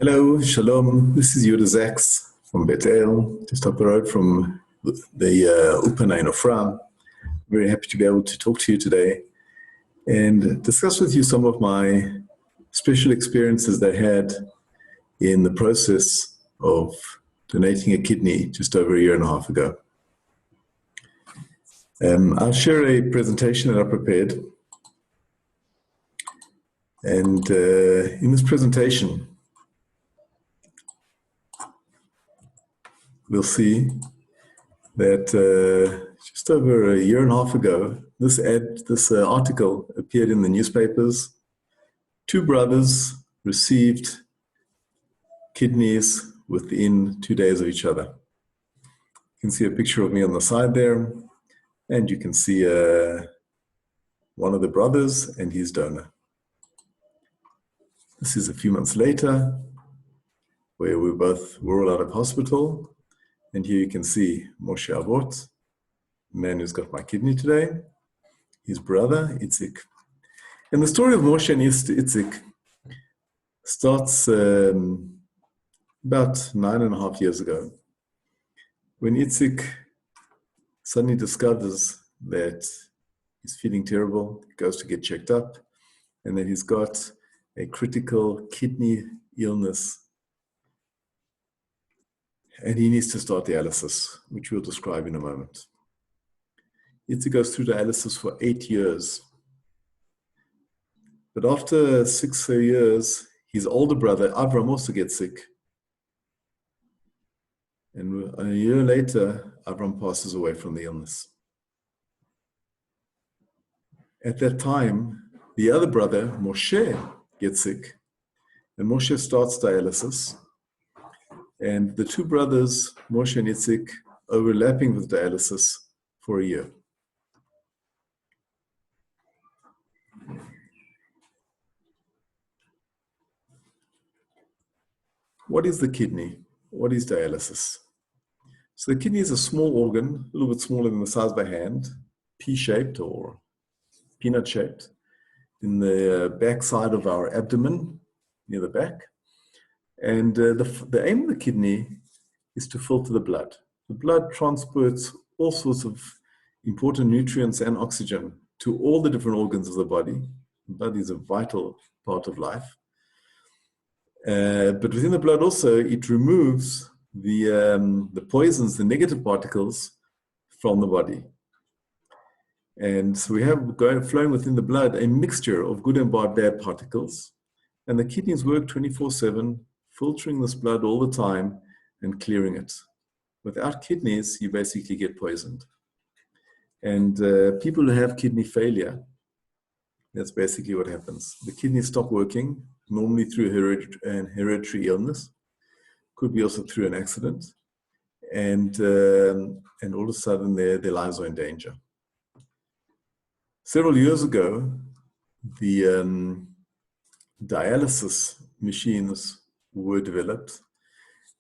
Hello, shalom. This is Yuda Zaks from Bet El, just up the road from the Ulpanat Ofra. Very happy to be able to talk to you today and discuss with you some of my special experiences that I had in the process of donating a kidney just over a year and a half ago. I'll share a presentation that I prepared. And in this presentation, we'll see that just over a year and a half ago, this article appeared in the newspapers. Two brothers received kidneys within 2 days of each other. You can see a picture of me on the side there, and you can see one of the brothers and his donor. This is a few months later, where we both were all out of hospital. And here you can see Moshe Avot, the man who's got my kidney today, his brother, Itzik. And the story of Moshe and Itzik starts about 9.5 years ago, when Itzik suddenly discovers that he's feeling terrible, goes to get checked up, and that he's got a critical kidney illness. And he needs to start dialysis, which we'll describe in a moment. Itzik goes through dialysis for 8 years. But after 6 years, his older brother, Avram, also gets sick. And a year later, Avram passes away from the illness. At that time, the other brother, Moshe, gets sick. And Moshe starts dialysis. And the two brothers, Moshe and Itzik, overlapping with dialysis for a year. What is the kidney? What is dialysis? So the kidney is a small organ, a little bit smaller than the size of a hand, pea-shaped or peanut-shaped, in the back side of our abdomen, near the back. And the aim of the kidney is to filter the blood. The blood transports all sorts of important nutrients and oxygen to all the different organs of the body. The blood is a vital part of life. But within the blood also, it removes the poisons, the negative particles from the body. And so we have flowing within the blood a mixture of good and bad particles. And the kidneys work 24/7, filtering this blood all the time and clearing it. Without kidneys, you basically get poisoned. And people who have kidney failure, that's basically what happens. The kidneys stop working, normally through hereditary illness. Could be also through an accident. And all of a sudden, their lives are in danger. Several years ago, the dialysis machines were developed,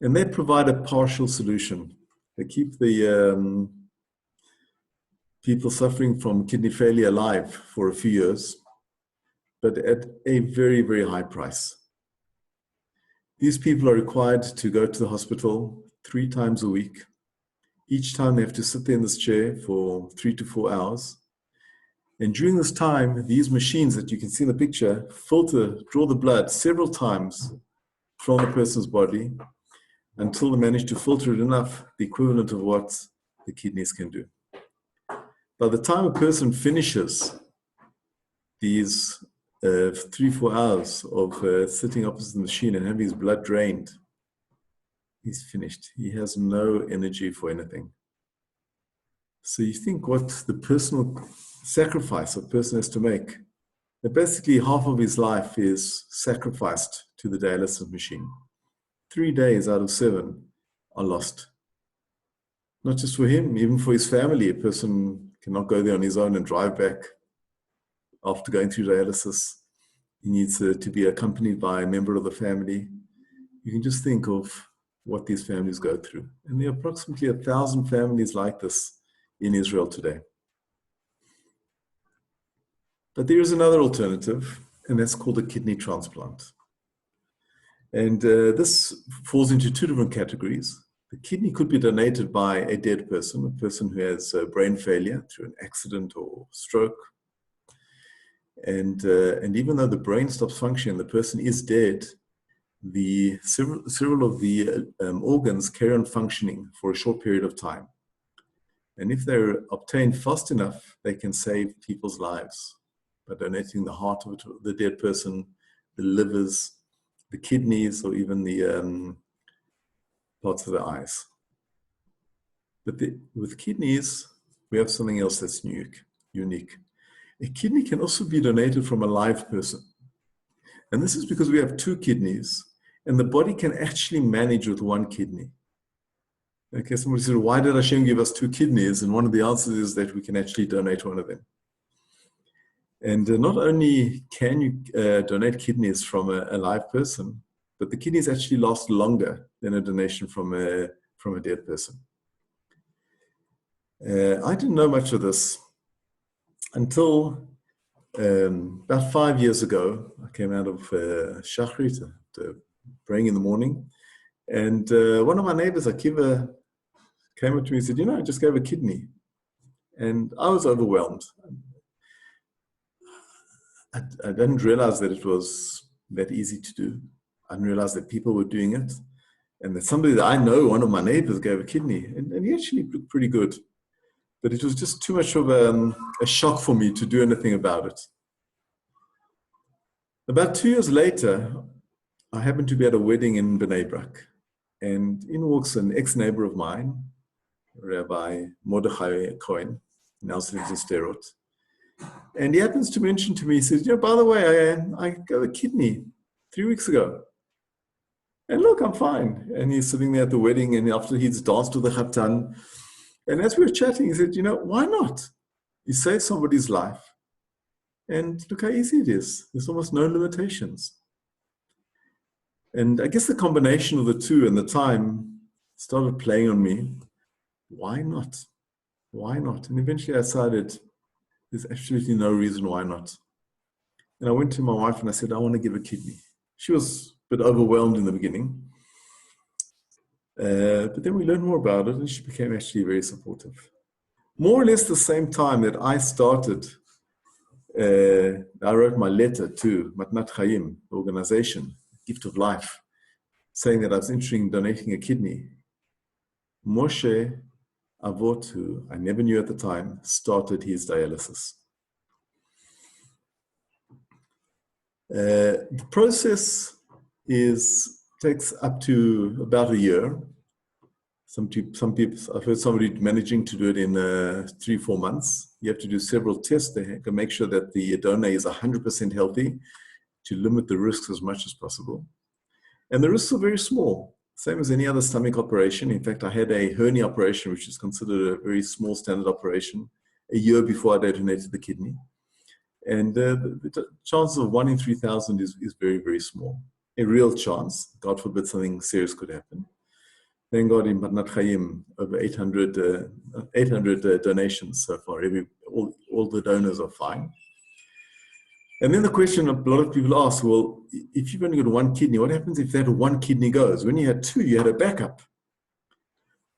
and they provide a partial solution. They keep the people suffering from kidney failure alive for a few years, but at a very, very high price. These people are required to go to the hospital 3 times a week. Each time they have to sit there in this chair for 3 to 4 hours. And during this time, these machines that you can see in the picture draw the blood several times from the person's body until they manage to filter it enough, the equivalent of what the kidneys can do. By the time a person finishes these 3-4 hours of sitting opposite the machine and having his blood drained, he's finished. He has no energy for anything. So you think what the personal sacrifice a person has to make, that basically half of his life is sacrificed to the dialysis machine. 3 days out of 7 are lost. Not just for him, even for his family. A person cannot go there on his own and drive back after going through dialysis. He needs to be accompanied by a member of the family. You can just think of what these families go through. And there are approximately 1,000 families like this in Israel today. But there is another alternative, and that's called a kidney transplant. And this falls into two different categories. The kidney could be donated by a dead person, a person who has brain failure through an accident or stroke. And even though the brain stops functioning, the person is dead, the several of the organs carry on functioning for a short period of time. And if they're obtained fast enough, they can save people's lives by donating the heart of the dead person, the livers, the kidneys, or even the parts of the eyes. But with kidneys, we have something else that's unique. A kidney can also be donated from a live person. And this is because we have two kidneys, and the body can actually manage with one kidney. Okay, somebody said, why did Hashem give us two kidneys? And one of the answers is that we can actually donate one of them. And not only can you donate kidneys from a live person, but the kidneys actually last longer than a donation from a dead person. I didn't know much of this until about 5 years ago. I came out of Shachrit, praying in the morning, and one of my neighbors, Akiva, came up to me and said, I just gave a kidney. And I was overwhelmed. I didn't realize that it was that easy to do. I didn't realize that people were doing it. And that somebody that I know, one of my neighbors, gave a kidney. And he actually looked pretty good. But it was just too much of a shock for me to do anything about it. About 2 years later, I happened to be at a wedding in Bnei Brak. And in walks an ex-neighbor of mine, Rabbi Mordechai Cohen, now lives in Sderot. And he happens to mention to me, he says, by the way, I got a kidney 3 weeks ago. And look, I'm fine. And he's sitting there at the wedding, and after he's danced with the Khatan. And as we were chatting, he said, why not? You save somebody's life. And look how easy it is. There's almost no limitations. And I guess the combination of the two and the time started playing on me. Why not? Why not? And eventually I decided there's absolutely no reason why not. And I went to my wife and I said, I want to give a kidney. She was a bit overwhelmed in the beginning. But then we learned more about it, and she became actually very supportive. More or less the same time that I started, I wrote my letter to Matnat Chaim, the organization, Gift of Life, saying that I was interested in donating a kidney. Moshe Avot, who I never knew at the time, started his dialysis. The process takes up to about a year. Some people, I've heard somebody managing to do it in 3-4 months. You have to do several tests to make sure that the donor is 100% healthy, to limit the risks as much as possible. And the risks are very small, same as any other stomach operation. In fact, I had a hernia operation, which is considered a very small standard operation, a year before I donated the kidney. And the chances of 1 in 3,000 is very, very small. A real chance. God forbid something serious could happen. Thank God in Matnat Chaim, over 800 donations so far. All the donors are fine. And then the question a lot of people ask, well, if you've only got one kidney, what happens if that one kidney goes? When you had two, you had a backup.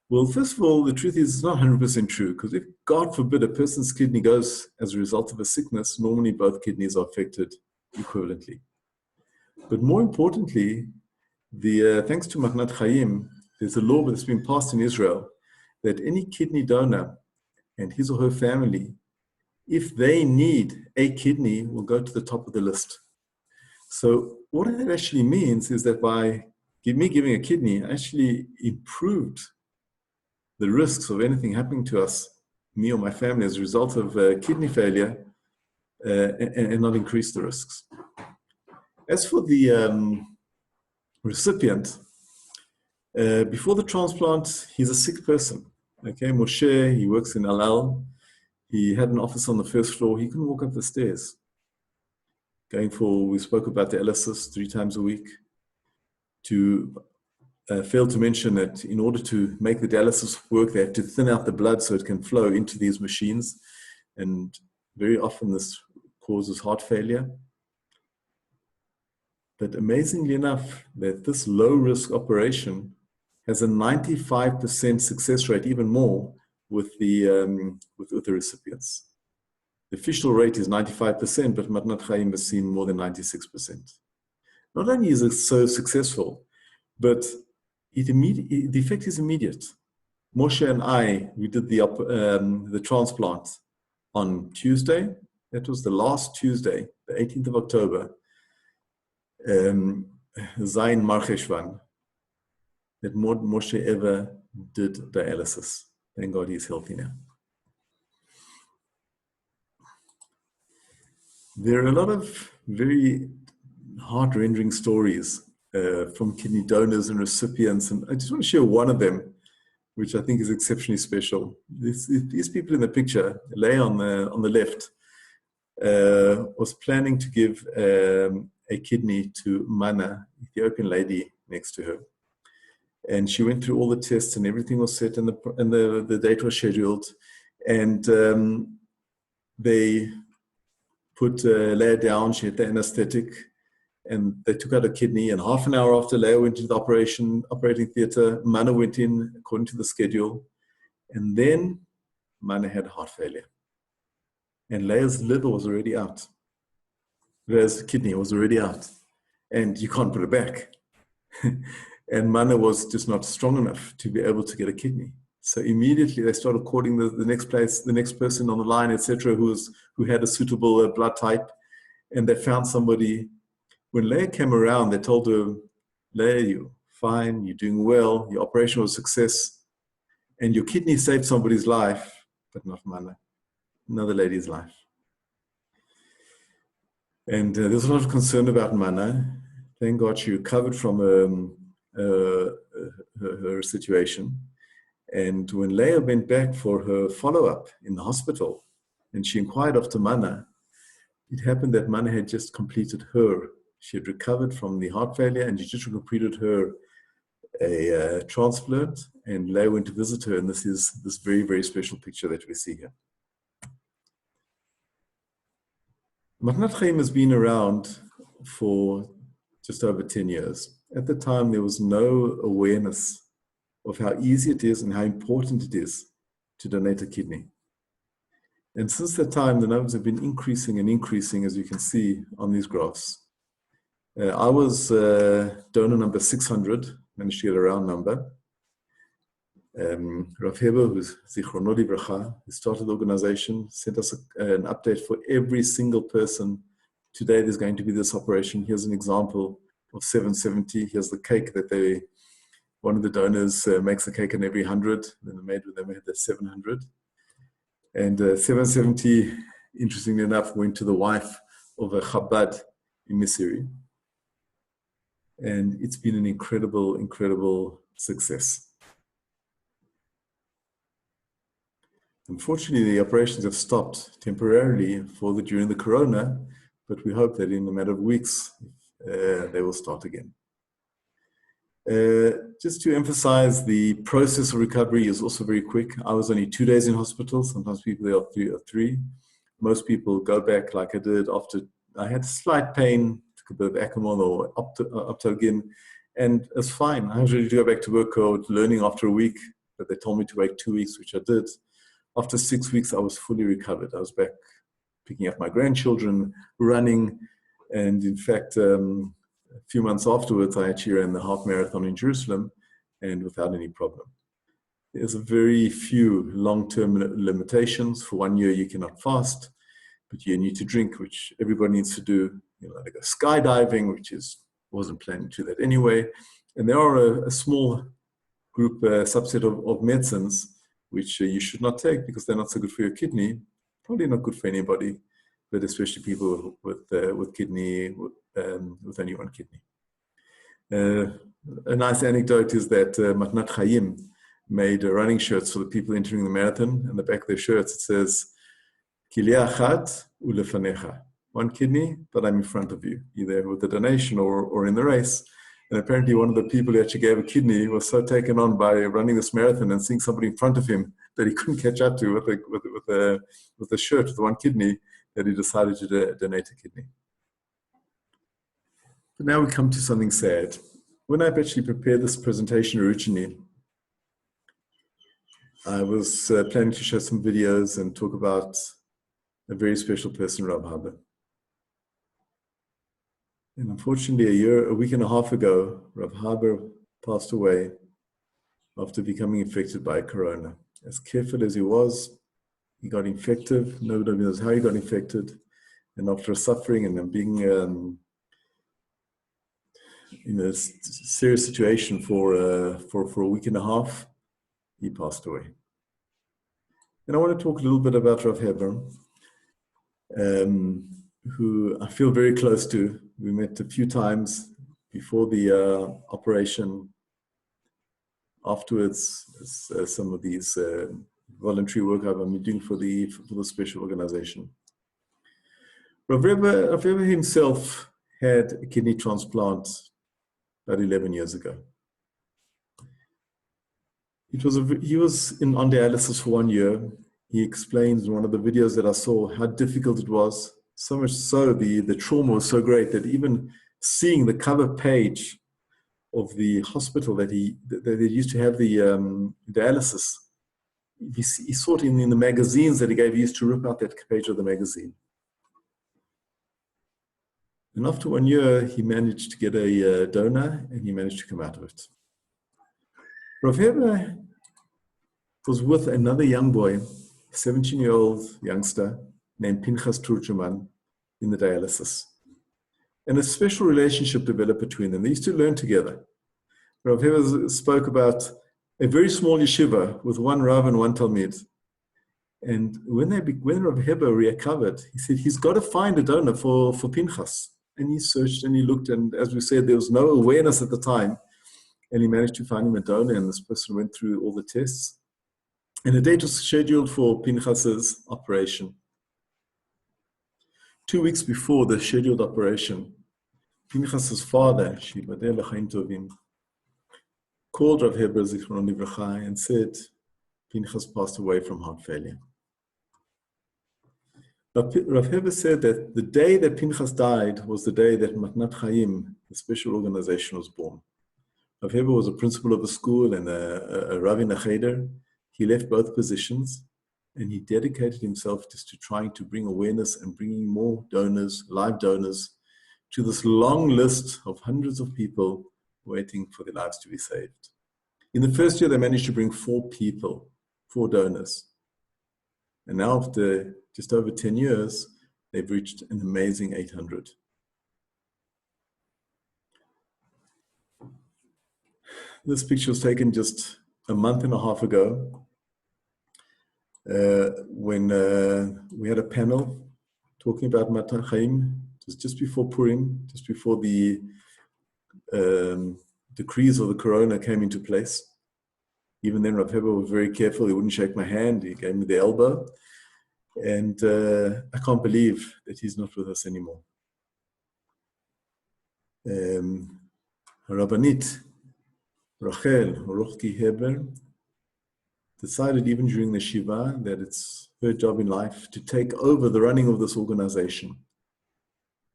Well, first of all, the truth is it's not 100% true, because if, God forbid, a person's kidney goes as a result of a sickness, normally both kidneys are affected equivalently. But more importantly, thanks to Matnat Chaim, there's a law that's been passed in Israel that any kidney donor and his or her family, if they need a kidney, will go to the top of the list. So what it actually means is that by me giving a kidney, I actually improved the risks of anything happening to us, me or my family, as a result of kidney failure, and not increase the risks. As for the recipient, before the transplant, he's a sick person. Okay, Moshe, he works in Al Al. He had an office on the first floor. He couldn't walk up the stairs. We spoke about dialysis 3 times a week. Fail to mention that in order to make the dialysis work, they have to thin out the blood so it can flow into these machines. And very often this causes heart failure. But amazingly enough, that this low-risk operation has a 95% success rate, even more, with the recipients. The official rate is 95%, but Matnat Chaim has seen more than 96%. Not only is it so successful, but the effect is immediate. Moshe and I, we did the transplant on Tuesday. That was the last Tuesday, the 18th of October, Zayin Marcheshvan, that Moshe ever did dialysis. Thank God he's healthy now. There are a lot of very heart-rending stories from kidney donors and recipients, and I just want to share one of them, which I think is exceptionally special. These people in the picture, Leah on the left, was planning to give a kidney to Mana, Ethiopian lady next to her. And she went through all the tests and everything was set and the date was scheduled. And they put Leah down, she had the anesthetic, and they took out a kidney. And half an hour after Leah went into the operating theater, Mana went in according to the schedule. And then Mana had heart failure. And Leah's liver was already out. Leah's kidney was already out. And you can't put it back. And Mana was just not strong enough to be able to get a kidney. So immediately they started calling the next person on the line, etc., who had a suitable blood type. And they found somebody. When Leah came around, they told her, Leah, you're fine, you're doing well, your operation was a success, and your kidney saved somebody's life, but not Mana, another lady's life. And there's a lot of concern about Mana. Thank God she recovered from her situation. And when Leah went back for her follow-up in the hospital, and she inquired after Mana, it happened that Mana had just completed she had recovered from the heart failure, and she just completed a transplant, and Leah went to visit her, and this is this very, very special picture that we see here. Matnat Chaim has been around for just over 10 years. At the time, there was no awareness of how easy it is and how important it is to donate a kidney. And since that time, the numbers have been increasing and increasing, as you can see on these graphs. I was donor number 600, managed to get a round number. Rav Heber, who's Zichrono Livracha, he started the organization, sent us an update for every single person. Today there's going to be this operation. Here's an example of 770. Here's the cake that one of the donors makes a cake in every 100. Then they made the 700. And 770, interestingly enough, went to the wife of a Chabad emissary. And it's been an incredible, incredible success. Unfortunately, the operations have stopped temporarily during the corona, but we hope that in a matter of weeks, they will start again. Just to emphasize, the process of recovery is also very quick. I was only 2 days in hospital. Sometimes people are up to 3. Most people go back like I did after I had slight pain, took a bit of Acamol or Optogin, and it's fine. I was ready to go back to work learning after a week, but they told me to wait 2 weeks, which I did. After 6 weeks, I was fully recovered. I was back picking up my grandchildren, running, and in fact, a few months afterwards, I actually ran the half marathon in Jerusalem, and without any problem. There's a very few long-term limitations. For 1 year, you cannot fast, but you need to drink, which everybody needs to do. They go skydiving, which wasn't planning to do that anyway. And there are a small group, subset of medicines which you should not take because they're not so good for your kidney. Probably not good for anybody, but especially people with kidney, with only one kidney. A nice anecdote is that Matnat Chaim made running shirts for the people entering the marathon. On the back of their shirts, it says, Kilya achat ulefanecha. One kidney, but I'm in front of you, either with the donation or in the race. And apparently one of the people who actually gave a kidney was so taken on by running this marathon and seeing somebody in front of him that he couldn't catch up to with a shirt with one kidney that he decided to donate a kidney. But now we come to something sad. When I've actually prepared this presentation originally, I was planning to show some videos and talk about a very special person, Rabbi Haber. And unfortunately, a week and a half ago, Rabbi Haber passed away after becoming infected by corona. As careful as he was, he got infected. Nobody knows how he got infected. And after suffering and then being in a serious situation for a week and a half, he passed away. And I want to talk a little bit about Rav Haber, who I feel very close to. We met a few times before the operation. Afterwards, some of these voluntary work I've been doing for the special organization. Rav Haber himself had a kidney transplant about 11 years ago. He was on dialysis for 1 year. He explains in one of the videos that I saw how difficult it was. So much so, the trauma was so great that even seeing the cover page of the hospital that they used to have the dialysis, he saw it in the magazines that he gave. He used to rip out that page of the magazine. And after 1 year, he managed to get a donor, and he managed to come out of it. Rav Haber was with another young boy, a 17-year-old youngster named Pinchas Turjuman, in the dialysis. And a special relationship developed between them. They used to learn together. Rav Haber spoke about a very small yeshiva with one Rav and one Talmid. And when Rav Haber recovered, he said he's got to find a donor for Pinchas. And he searched and he looked, and as we said, there was no awareness at the time. And he managed to find him a donor, and this person went through all the tests. And a date was scheduled for Pinchas's operation. 2 weeks before the scheduled operation, Pinchas's father, Shibadeh L'chaim Tovim, called Rav Haber Zichron Livracha and said Pinchas passed away from heart failure. Rav Haber said that the day that Pinchas died was the day that Matnat Chaim, the special organization, was born. Rav Haber was a principal of a school and a Rav in a cheder. He left both positions and he dedicated himself just to trying to bring awareness and bringing more donors, live donors, to this long list of hundreds of people waiting for their lives to be saved. In the first year, they managed to bring 4 people, 4 donors. And now after just over 10 years, they've reached an amazing 800. This picture was taken just a month and a half ago when we had a panel talking about Matnat Chaim. It was just before Purim, just before the decrees of the corona came into place. Even then, Rav Haber was very careful. He wouldn't shake my hand. He gave me the elbow. And I can't believe that he's not with us anymore. Rabbanit Rachel Rochki Haber decided even during the Shiva that it's her job in life to take over the running of this organization.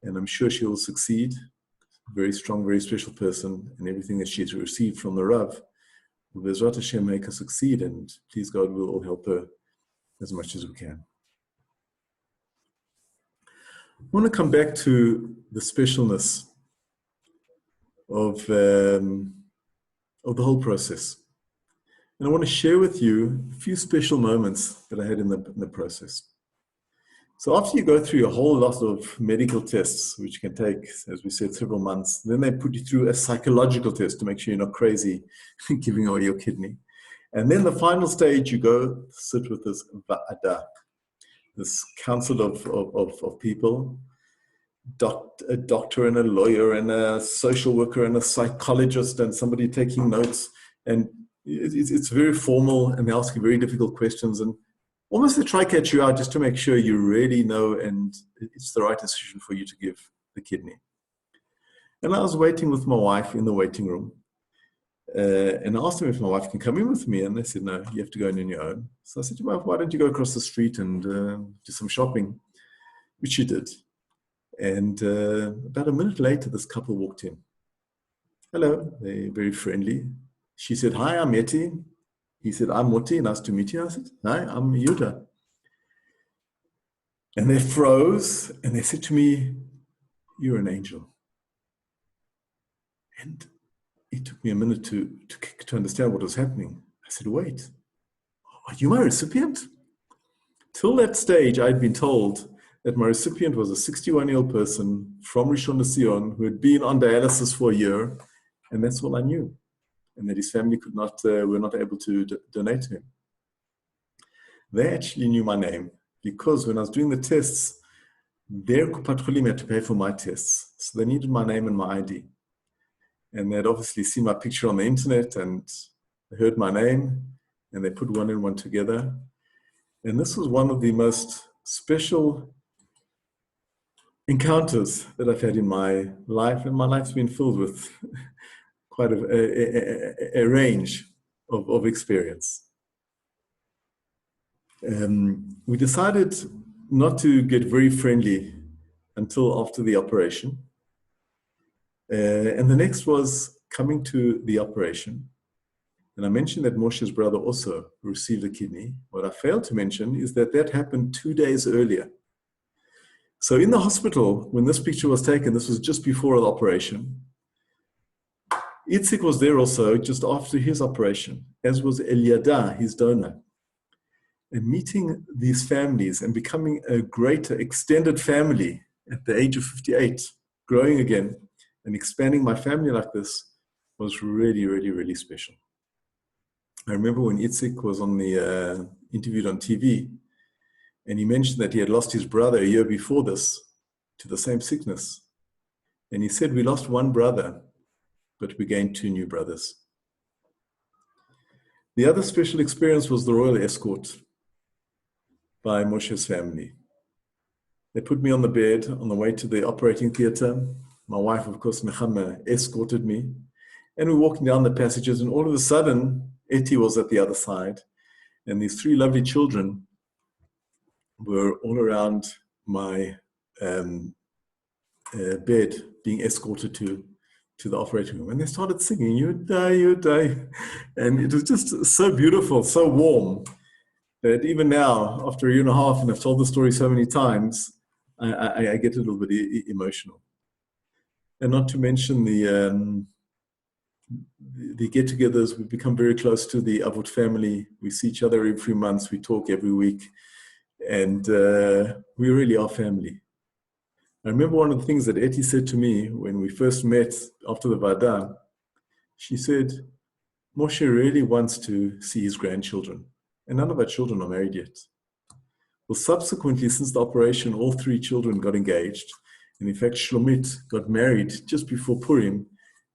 And I'm sure she will succeed. Very strong, very special person, and everything that she's received from the Rav will Bezrat Hashem make her succeed, and please God, we'll all help her as much as we can. I want to come back to the specialness of the whole process. And I want to share with you a few special moments that I had in the process. So after you go through a whole lot of medical tests, which can take, as we said, several months, then they put you through a psychological test to make sure you're not crazy giving away your kidney. And then the final stage, you go sit with this va'ada, this council of people, a doctor and a lawyer and a social worker and a psychologist and somebody taking notes. And it's very formal, and they ask you very difficult questions, and almost they try to catch you out just to make sure you really know and it's the right decision for you to give the kidney. And I was waiting with my wife in the waiting room. And I asked them if my wife can come in with me, and they said, no, you have to go in on your own. So I said to my wife, why don't you go across the street and do some shopping? Which she did. And about a minute later, this couple walked in. Hello, they're very friendly. She said, hi, I'm Eti. He said, I'm Moti, nice to meet you. I said, hi, I'm Yuda. And they froze and they said to me, you're an angel. And it took me a minute to understand what was happening. I said, wait, are you my recipient? Till that stage, I'd been told that my recipient was a 61-year-old person from Rishon LeZion who had been on dialysis for a year, and that's all I knew. And that his family were not able to donate to him. They actually knew my name because when I was doing the tests, their Kupat Cholim had to pay for my tests. So they needed my name and my ID. And they'd obviously seen my picture on the internet and they heard my name and they put one and one together. And this was one of the most special encounters that I've had in my life. And my life's been filled with quite a range of experience. We decided not to get very friendly until after the operation. And the next was coming to the operation. And I mentioned that Moshe's brother also received a kidney. What I failed to mention is that that happened 2 days earlier. So in the hospital, when this picture was taken, this was just before the operation. Itzik was there also just after his operation, as was Eliada, his donor. And meeting these families and becoming a greater extended family at the age of 58, growing again and expanding my family like this was really, really, really special. I remember when Itzik was on the interviewed on TV, and he mentioned that he had lost his brother a year before this to the same sickness. And he said, we lost one brother, but we gained 2 new brothers. The other special experience was the royal escort by Moshe's family. They put me on the bed on the way to the operating theater. My wife, of course, Nechama, escorted me. And we're walking down the passages, and all of a sudden, Eti was at the other side. And these 3 lovely children were all around my bed, being escorted to the operating room. And they started singing, you die. And it was just so beautiful, so warm, that even now, after a year and a half, and I've told the story so many times, I get a little bit emotional. And not to mention the get-togethers. We've become very close to the Avot family. We see each other every 3 months. We talk every week. And we really are family. I remember one of the things that Eti said to me when we first met after the Vada. She said, Moshe really wants to see his grandchildren. And none of our children are married yet. Well, subsequently, since the operation, all 3 children got engaged. And in fact, Shlomit got married just before Purim.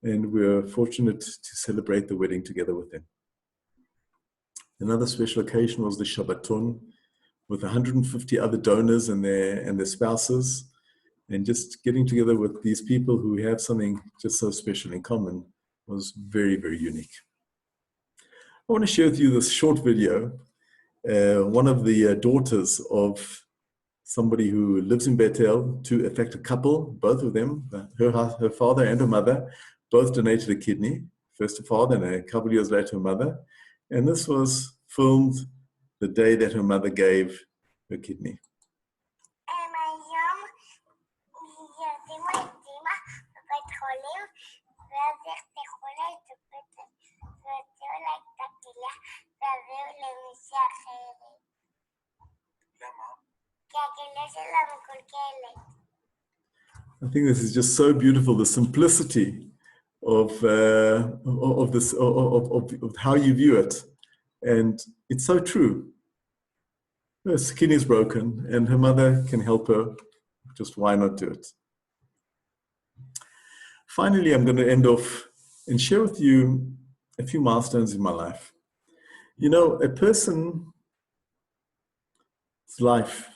And we were fortunate to celebrate the wedding together with them. Another special occasion was the Shabbaton with 150 other donors and their spouses. And just getting together with these people who have something just so special in common was very, very unique. I want to share with you this short video. One of the daughters of somebody who lives in Bethel, in fact, a couple, both of them, her father and her mother, both donated a kidney. First her father, and a couple of years later her mother. And this was filmed the day that her mother gave her kidney. I think this is just so beautiful, the simplicity of how you view it. And it's so true. Her skin is broken and her mother can help her. Just why not do it? Finally, I'm going to end off and share with you a few milestones in my life. You know, a person's life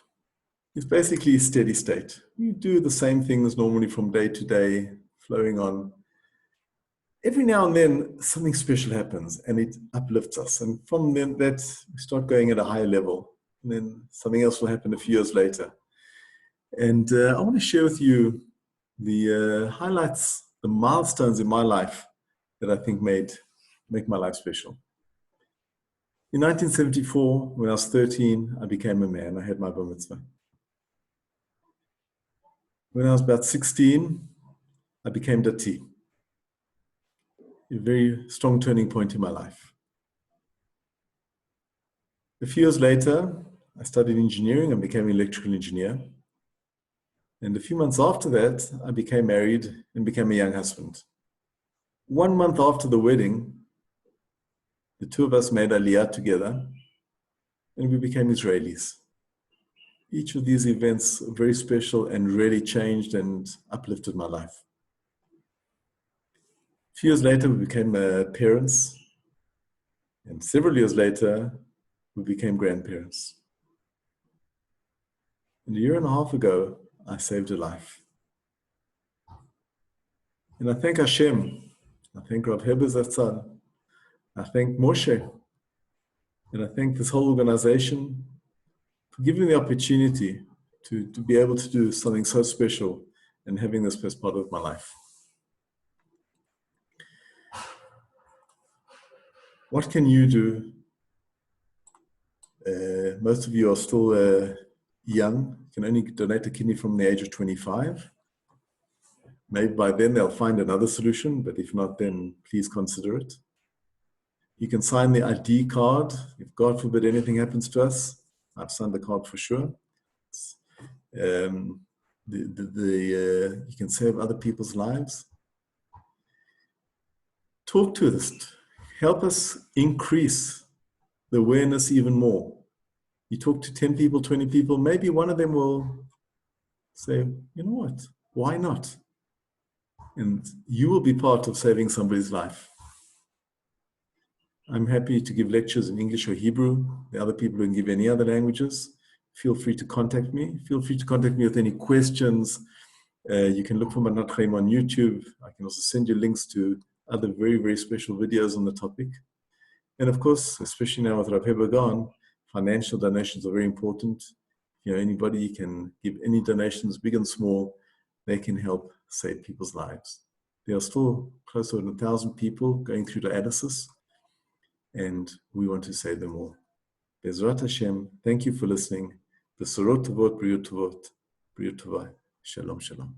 is basically a steady state. You do the same things normally from day to day, flowing on. Every now and then, something special happens and it uplifts us. And from then, we start going at a higher level. And then something else will happen a few years later. And I want to share with you the highlights, the milestones in my life that I think make my life special. In 1974, when I was 13, I became a man. I had my bar mitzvah. When I was about 16, I became dati. A very strong turning point in my life. A few years later, I studied engineering and became an electrical engineer. And a few months after that, I became married and became a young husband. 1 month after the wedding, the two of us made Aliyah together and we became Israelis. Each of these events are very special and really changed and uplifted my life. A few years later, we became parents. And several years later, we became grandparents. And a year and a half ago, I saved a life. And I thank Hashem. I thank Rabbi Heber Zatzal. I thank Moshe. And I thank this whole organization for giving me the opportunity to be able to do something so special and having this as part of my life. What can you do? Most of you are still young. You can only donate a kidney from the age of 25. Maybe by then they'll find another solution, but if not, then please consider it. You can sign the ID card. If God forbid anything happens to us, I've signed the card for sure. You can save other people's lives. Talk to us. Help us increase the awareness even more. You talk to 10 people, 20 people, maybe one of them will say, you know what, why not? And you will be part of saving somebody's life. I'm happy to give lectures in English or Hebrew. The other people who can give any other languages, feel free to contact me. Feel free to contact me with any questions. You can look for Matnat Chaim on YouTube. I can also send you links to other very, very special videos on the topic. And of course, especially now with Rabbi Heber gone, financial donations are very important. Anybody can give any donations, big and small. They can help save people's lives. There are still close to 1,000 people going through dialysis, and we want to save them all. Bezrat Hashem, thank you for listening. Besorot tovot, briut tovot, briut tovai. Shalom, shalom.